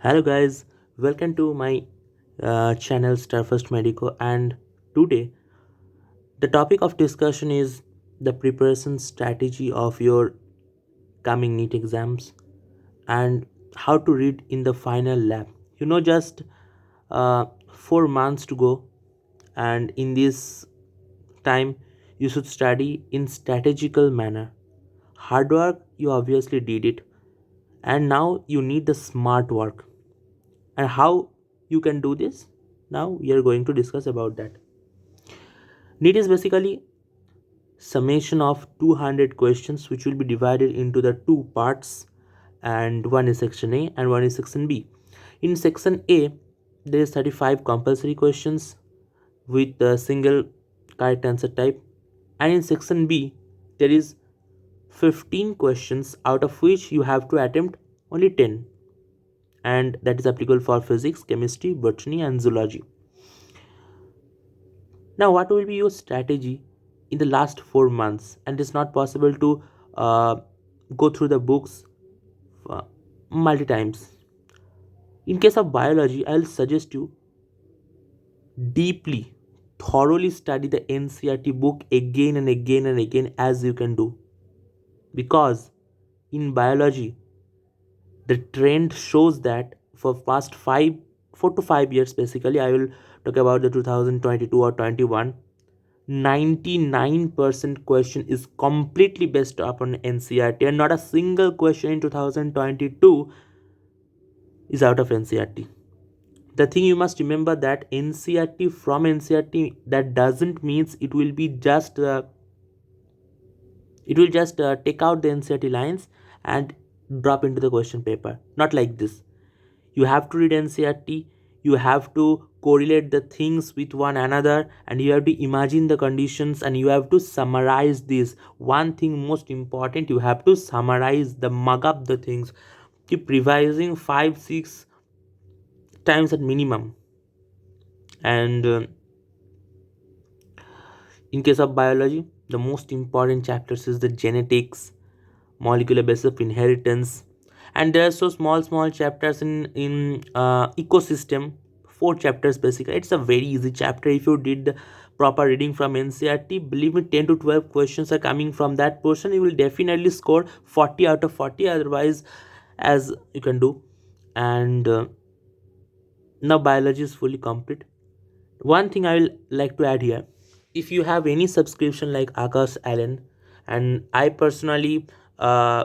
Hello guys, welcome to my channel Star First Medico, and today the topic of discussion is the preparation strategy of your coming NEET exams and how to read in the final lab. Just 4 months to go, and in this time you should study in strategical manner. Hard work you obviously did it, and now you need the smart work. And how you can do this, now we are going to discuss about that. NEET is basically summation of 200 questions which will be divided into the two parts, and one is section A and one is section B. In section A there is 35 compulsory questions with a single correct answer type, and in section B there is 15 questions out of which you have to attempt only 10, and that is applicable for physics, chemistry, botany and zoology. Now, what will be your strategy in the last 4 months? And it's not possible to uh, go through the books uh, multi times. In case of biology, I'll suggest you deeply, thoroughly study the NCRT book again and again and again as you can do. Because in biology, the trend shows that for past 4 to 5 years, basically, I will talk about the 2022 or 21. 99% question is completely based upon NCRT, and not a single question in 2022 is out of NCRT. The thing you must remember that NCRT from NCRT, that doesn't means it will just take out the NCRT lines and drop into the question paper. Not like this. You have to read NCRT, you have to correlate the things with one another, and you have to imagine the conditions, and you have to summarize this. One thing most important, you have to summarize the mug up the things. Keep revising 5 6 times at minimum. And in case of biology, the most important chapters is the genetics, molecular basis of inheritance, and there are so small chapters in ecosystem. 4 chapters basically. It's a very easy chapter if you did the proper reading from NCRT. Believe me, 10 to 12 questions are coming from that portion. You will definitely score 40 out of 40, otherwise as you can do. And now biology is fully complete. One thing I will like to add here, if you have any subscription like Akash Allen, and I personally uh,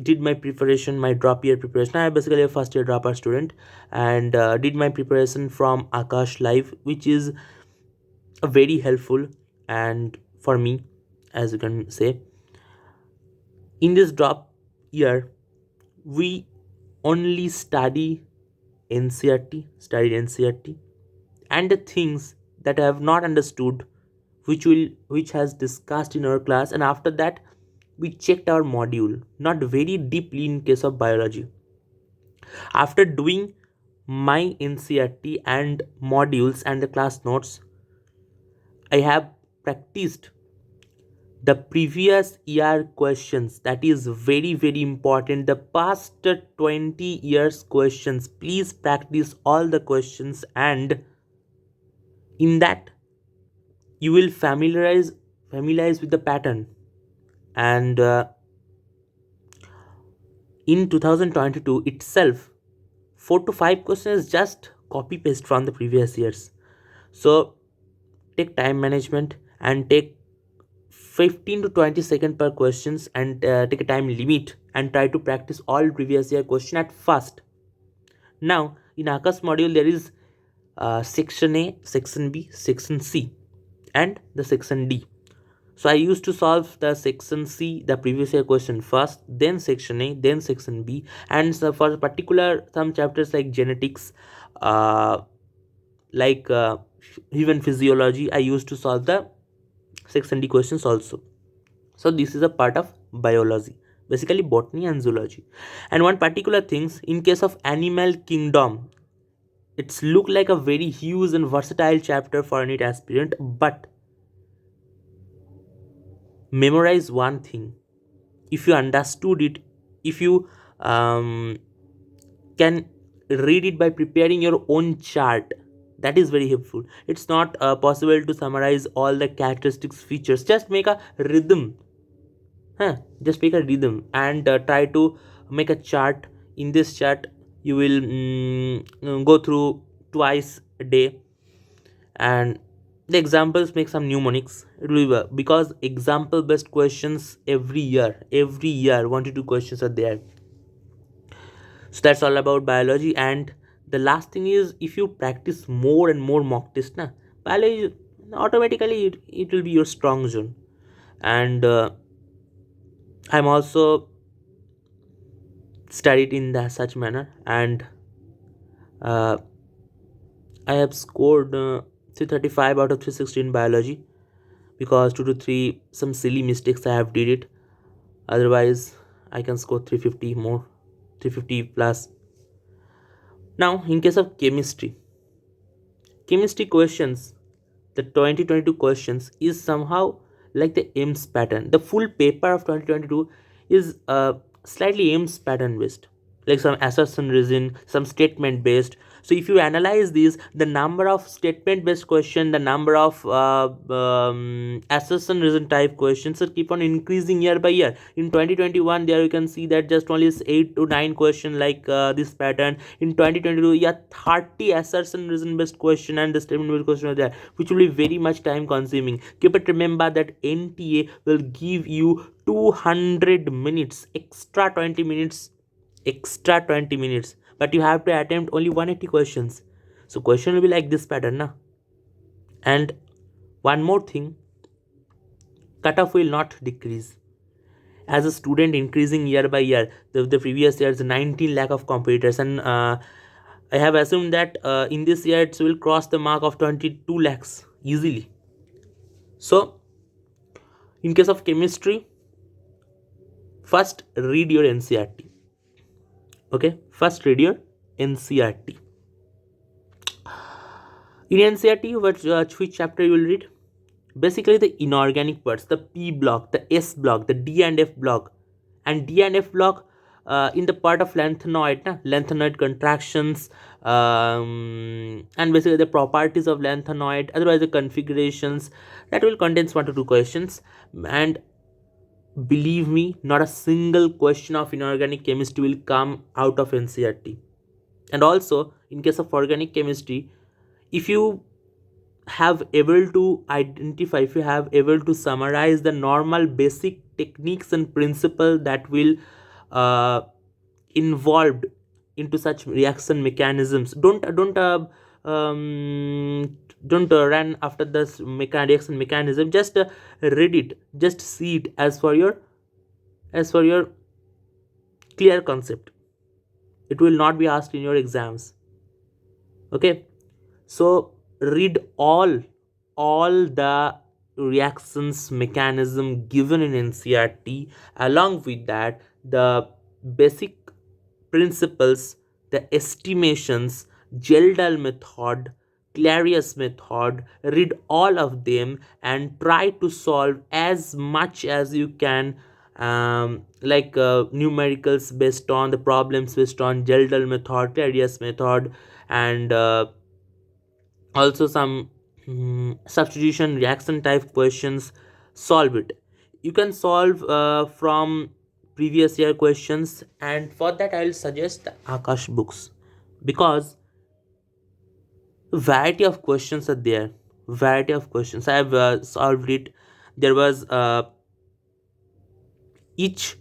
did my preparation, my drop year preparation. I am basically a first year dropout student, and did my preparation from Akash Live, which is very helpful and for me, as you can say. In this drop year, we only studied NCRT, and the things that I have not understood, which has discussed in our class, and after that we checked our module, not very deeply in case of biology. After doing my NCRT and modules and the class notes, I have practiced the previous year questions. That is very important. The past 20 years questions, please practice all the questions, and in that you will familiarize with the pattern. And in 2022 itself, 4 to 5 questions just copy paste from the previous years. So take time management and take 15 to 20 second per questions, and take a time limit and try to practice all previous year question at first. Now in Akash module there is section A, section B, section C, and the section D. So I used to solve the section C, the previous year question first, then section A, then section B, and so for particular some chapters like genetics, uh, like even physiology, I used to solve the section D questions also. So this is a part of biology, basically botany and zoology. And one particular things, in case of animal kingdom, it's look like a very huge and versatile chapter for a NEET aspirant, but memorize one thing. If you understood it, if you um, can read it by preparing your own chart. That is very helpful. It's not possible to summarize all the characteristics features. Just make a rhythm, just make a rhythm and try to make a chart. In this chart you will go through twice a day, and the examples make some mnemonics. It will be because example based questions every year 1 to 2 questions are there. So that's all about biology. And the last thing is, if you practice more and more mock test na, biology automatically it will be your strong zone. And I'm also studied in that such manner, and uh, I have scored 335 out of 316 in biology, because 2 to 3 some silly mistakes I have did it. Otherwise I can score 350 more, 350 plus. Now in case of chemistry questions, the 2022 questions is somehow like the AIMS pattern. The full paper of 2022 is slightly AIMS pattern based, like some assertion reason, some statement based. So if you analyze these, the number of statement based question, the number of assertion reason type questions will keep on increasing year by year. In 2021 there you can see that just only is 8 to 9 question like this pattern. In 2022, yeah, 30 assertion reason based question and the statement based question are there, which will be very much time consuming. Keep it remember that NTA will give you 200 minutes, extra 20 minutes, but you have to attempt only 180 questions. So question will be like this pattern na. And one more thing, cutoff will not decrease as a student increasing year by year. The previous years 19 lakh of competitors, and I have assumed that in this year it will cross the mark of 22 lakhs easily. So in case of chemistry, first read your NCRT. Okay, first read your NCRT. In NCRT, which chapter you will read? Basically the inorganic parts, the P block, the S block, the D and F block. And D and F block in the part of lanthanoid contractions, and basically the properties of lanthanoid, otherwise the configurations, that will contains 1 to 2 questions. And believe me, not a single question of inorganic chemistry will come out of NCRT. And also in case of organic chemistry, if you have able to identify, if you have able to summarize the normal basic techniques and principle that will uh, involved into such reaction mechanisms, run after this reaction mechanism. Just read it, just see it as for your clear concept. It will not be asked in your exams. Okay, so read all the reactions mechanism given in NCRT. Along with that, the basic principles, the estimations, Geldal method, Clarius method, read all of them and try to solve as much as you can, like numericals based on the problems based on Geldal method, Clarius method, and also some substitution reaction type questions. Solve it. You can solve from previous year questions, and for that I'll suggest the Akash books, because variety of questions are there. Variety of questions I have solved it. There was each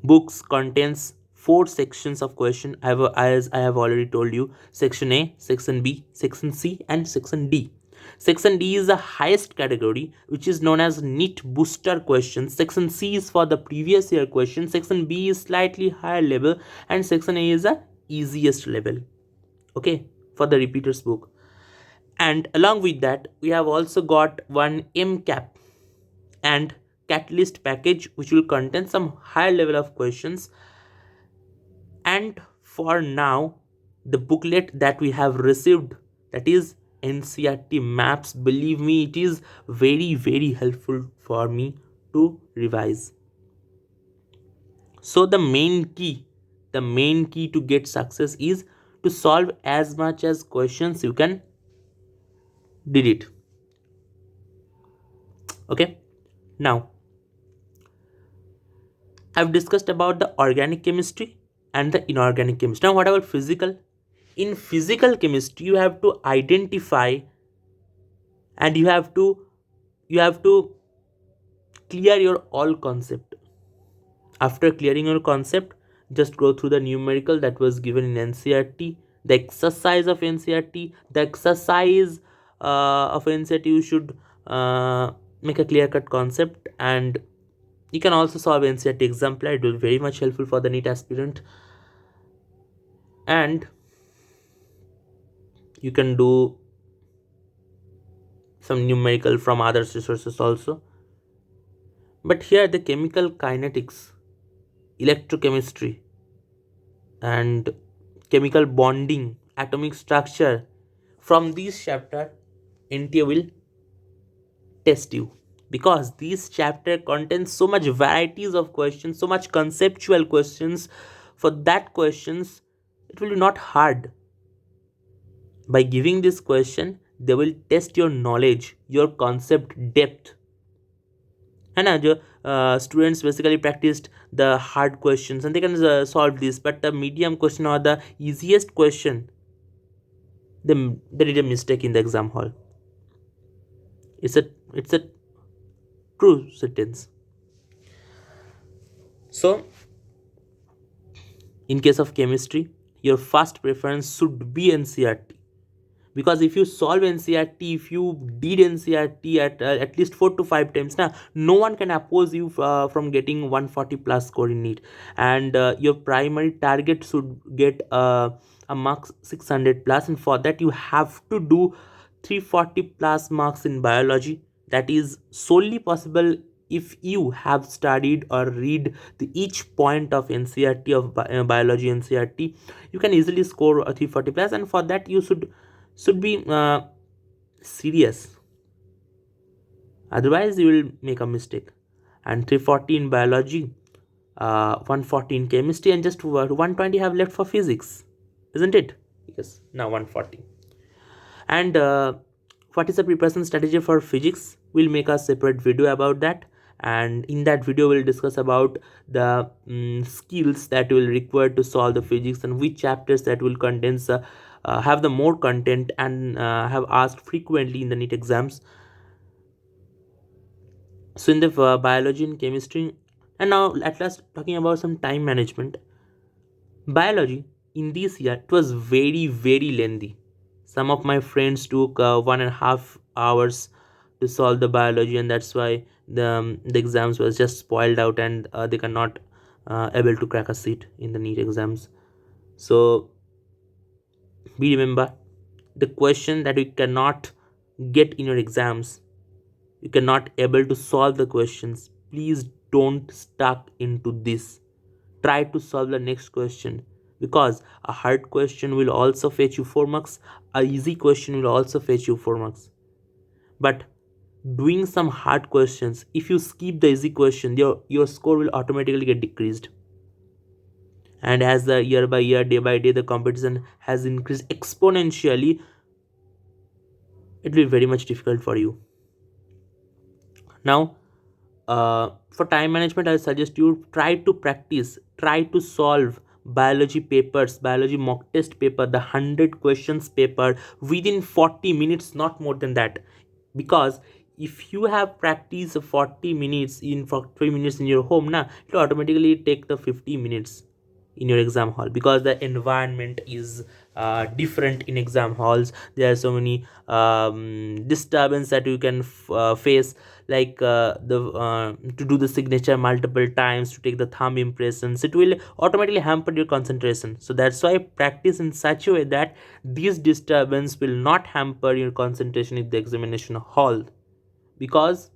books contains 4 sections of question. As I have already told you, section A, section B, section C, and section D. Section D is the highest category, which is known as NEET booster questions. Section C is for the previous year question. Section B is slightly higher level, and section A is the easiest level. Okay, for the repeaters book. And along with that, we have also got one MCAP and catalyst package, which will contain some higher level of questions. And for now, the booklet that we have received, that is NCRT maps, believe me, it is very very helpful for me to revise. So the main key to get success is to solve as much as questions you can did it. Okay, now I've discussed about the organic chemistry and the inorganic chemistry. Now what about physical? In physical chemistry you have to identify, and you have to clear your all concept. After clearing your concept, just go through the numerical that was given in NCRT, the exercise of NCRT, the exercise of NCRT. You should make a clear cut concept, and you can also solve NCRT example. It will be very much helpful for the NEET aspirant, and you can do some numerical from other resources also. But here the chemical kinetics, electrochemistry, and chemical bonding, atomic structure, from this chapter NTA will test you, because this chapter contains so much varieties of questions, so much conceptual questions. For that questions, it will be not hard. By giving this question, they will test your knowledge, your concept depth. है ना जो students basically practiced the hard questions and they can solve this, but the medium question or the easiest question, they did a mistake in the exam hall. It's a true sentence. So in case of chemistry, your first preference should be NCRT, because if you solve NCRT, if you did NCRT at least 4 to 5 times now, no one can oppose you from getting 140 plus score in NEET. And your primary target should get a marks 600 plus, and for that you have to do 340 plus marks in biology. That is solely possible if you have studied or read each point of NCRT of biology NCRT. You can easily score a 340 plus, and for that you should be serious. Otherwise you will make a mistake. And 340 in biology, 140 in chemistry, and just 120 have left for physics, isn't it? Yes, now 140. And what is the preparation strategy for physics? We'll make a separate video about that, and in that video we'll discuss about the skills that will require to solve the physics, and which chapters that will condense have the more content and have asked frequently in the NEET exams. So in the biology and chemistry, and now at last talking about some time management. Biology in this year, it was very lengthy. Some of my friends took 1.5 hours to solve the biology, and that's why the exams was just spoiled out, and they cannot able to crack a seat in the NEET exams. So we remember the question that you cannot get in your exams, you cannot able to solve the questions. Please don't stuck into this. Try to solve the next question, because a hard question will also fetch you 4 marks, a easy question will also fetch you 4 marks. But doing some hard questions, if you skip the easy question, your score will automatically get decreased. And as the year by year, day by day, the competition has increased exponentially, it will be very much difficult for you. Now for time management, I suggest you try to solve biology papers, biology mock test paper, the 100 questions paper within 40 minutes, not more than that. Because if you have practiced 40 minutes in 3 minutes in your home now, it will automatically take the 50 minutes in your exam hall, because the environment is different in exam halls. There are so many disturbance that you can face, like the to do the signature multiple times, to take the thumb impressions, it will automatically hamper your concentration. So that's why practice in such a way that these disturbance will not hamper your concentration in the examination hall, because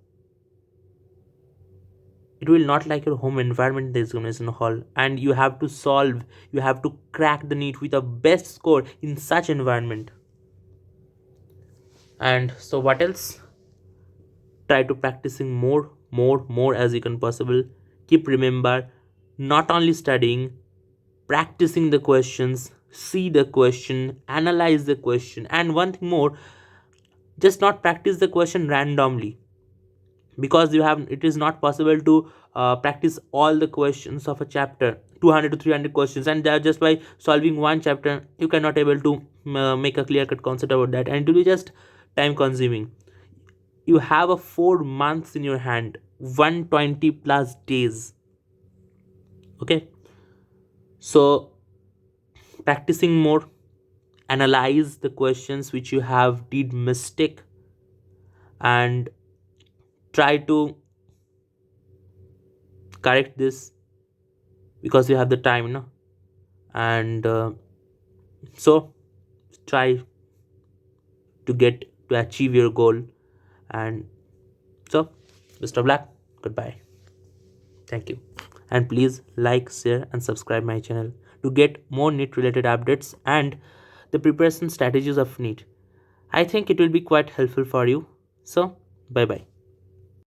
it will not like your home environment in the examination hall, and you have to solve, you have to crack the NEET with a best score in such environment. And so what else? Try to practicing more as you can possible. Keep remember, not only studying, practicing the questions, see the question, analyze the question, and one thing more, just not practice the question randomly, because you have, it is not possible to practice all the questions of a chapter, 200 to 300 questions, and that just by solving one chapter you cannot able to make a clear cut concept about that, and it will be just time consuming. You have a 4 months in your hand, 120 plus days. Okay, so practicing more, analyze the questions which you have did mistake, and try to correct this, because you have the time, no? And so try to get to achieve your goal. And so, Mr. Black, goodbye. Thank you. And please like, share, and subscribe my channel to get more NEET related updates and the preparation strategies of NEET. I think it will be quite helpful for you. So, bye bye.